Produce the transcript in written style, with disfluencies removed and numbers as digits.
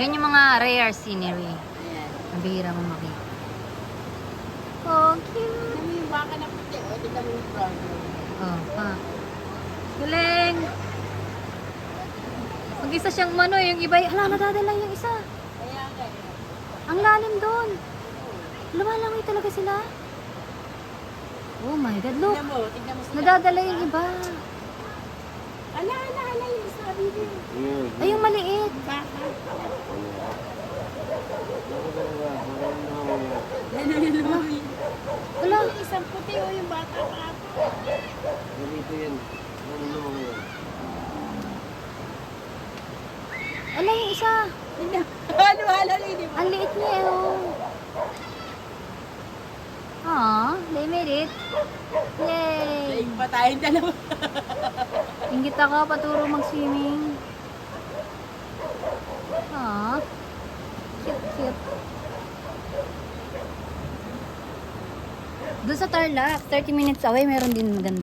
Yan yung mga rare scenery. Ayan. Mabihira mo makita. Oh, cute. Tignan mo yung baka na puti. O, tignan mo yung brown. Oh, pa. Galing! Mag-isa siyang mano, yung iba, hala, nadadala yung isa. Kaya nga eh. Ang lalim doon. Lumalangoy talaga sila. Oh my God, look. Tignan mo sila. Nadadala yung iba. Ala, yung sabi niyo. Ay, yung maliit. Baka. Wala. Yung isang puti o yung bata pa ako. Ganito yan. Ano naman yan? Ala, yung isa. Halo-halo rin, di ba? Ang liit niya, eh, oh. Aw, they made it. Yay! Laing pa tayong dalawa. Inggit ako, paturo mag-swimming. Aw. Cute, cute. Doon sa Tarlac, 30 minutes away, meron din maganda.